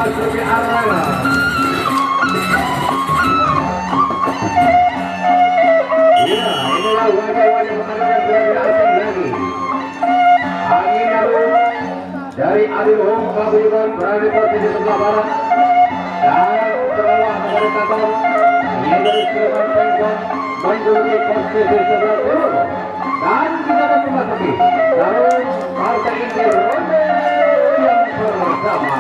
memasuki arena. Ya, inilah wajah-wajah pertandingan tidak asing lagi. Angin lalu dari Adiluhung Paguyuban berada posisi sebelah barat dan terlalu kepada Katon yang dari Sulaiman Pengkon menduduki posisi sebelah timur dan kita memasuki lalu partai inti ronde yang pertama.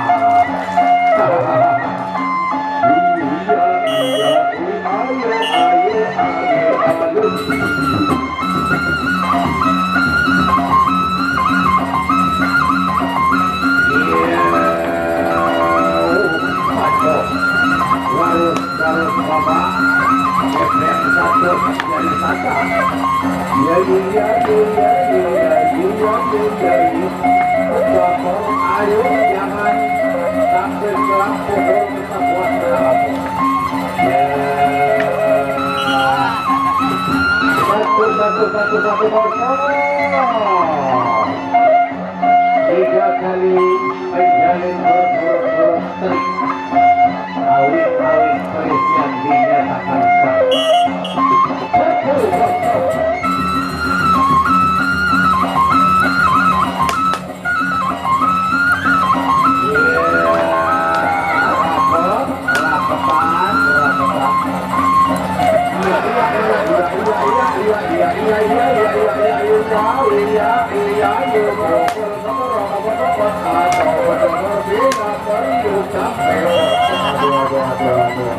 Ayo jangan sampai selang pohon sebuah terapung. Satu kosong. 3 kali menjalin berturut-turut trik. Awit-awit perisian dinyatakan sah. 1-0.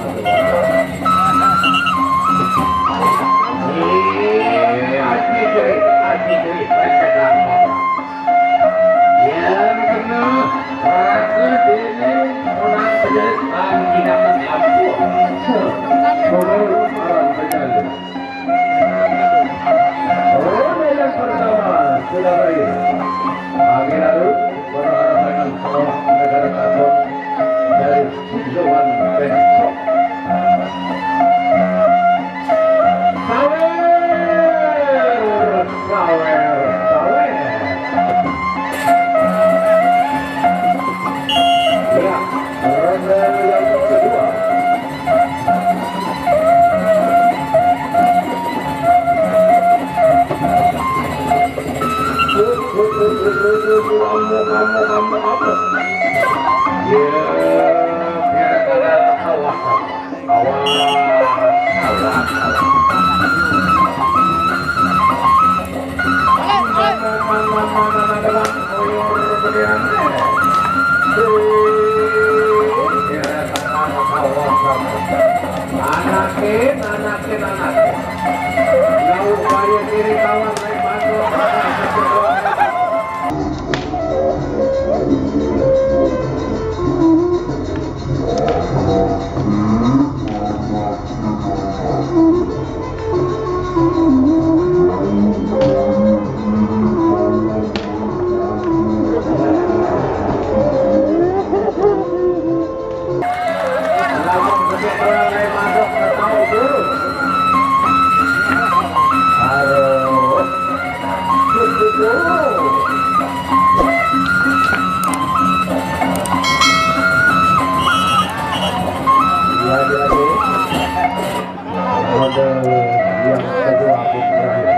yang kedua pun terakhir.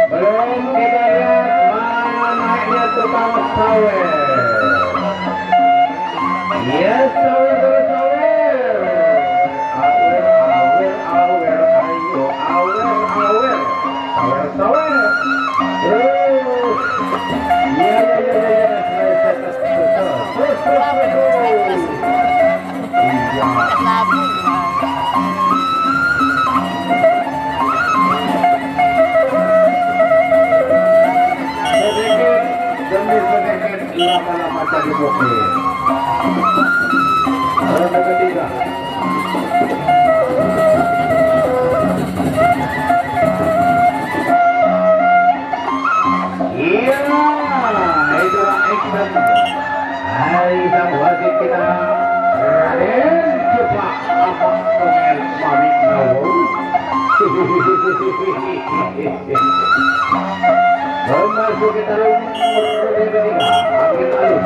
Belum kita lihat mana naiknya tukang sawer. Yes, sawer bersawer. Awer, awer, awer, ayo, awer, awer, sawer, sawer. Terus, ya, terus. Sedikit lama-lama jadi bukit. Ronde ketiga. Iya, itulah action. Hai sang wasit kita, Raden Cepak apa komen Mami Nawo. Memasuki tarung ronde ketiga, makin alus.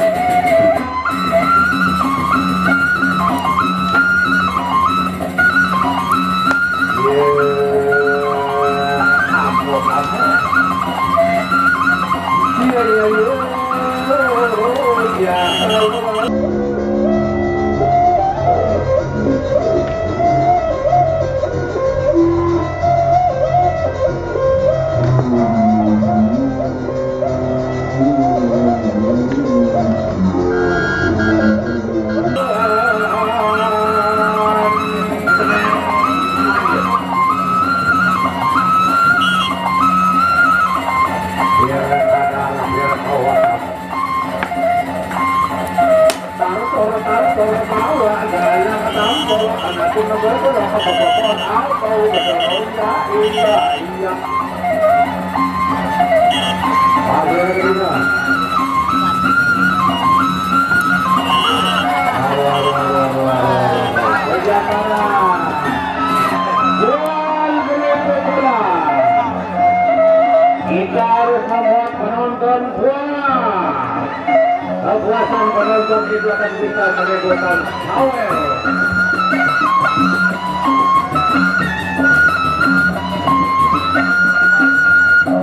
Kita harus membuat penonton puas. Kepuasan penonton itu akan bisa menimbulkan sawer.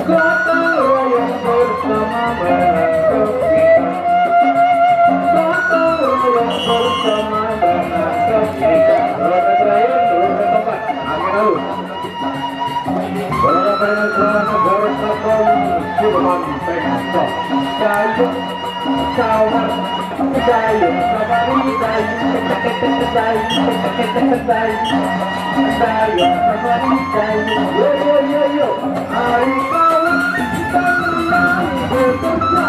Gotong royong bersama menangkap kita. Gotong royong bersama menangkap kita. Ronde terakhir, ronde keempat. Angin halus. Bersama Sulman Pekto. Dayu, sawer, dayu, sabari, dayu, dayu, yo. Hari kawan tenang bekerja,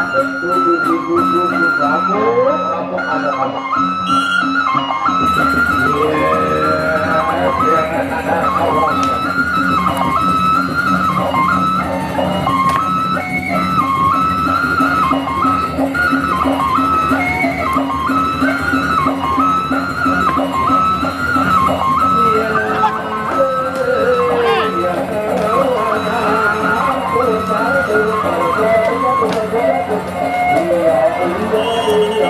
duduk kamu, apa. Biar ada kawan. Yeah.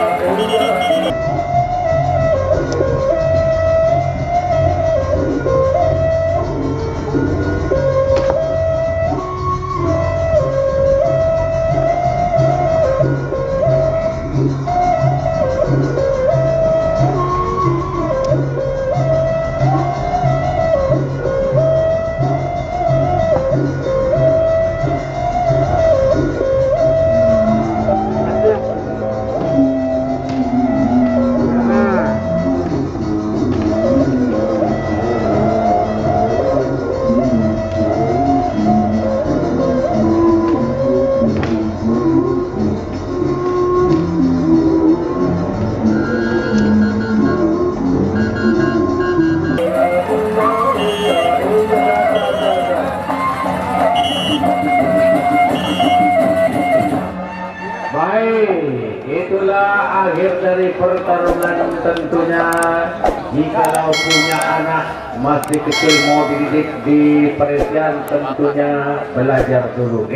Itulah akhir dari pertarungan tentunya. Jikalau punya anak masih kecil mau dididik di Peresian tentunya belajar dulu.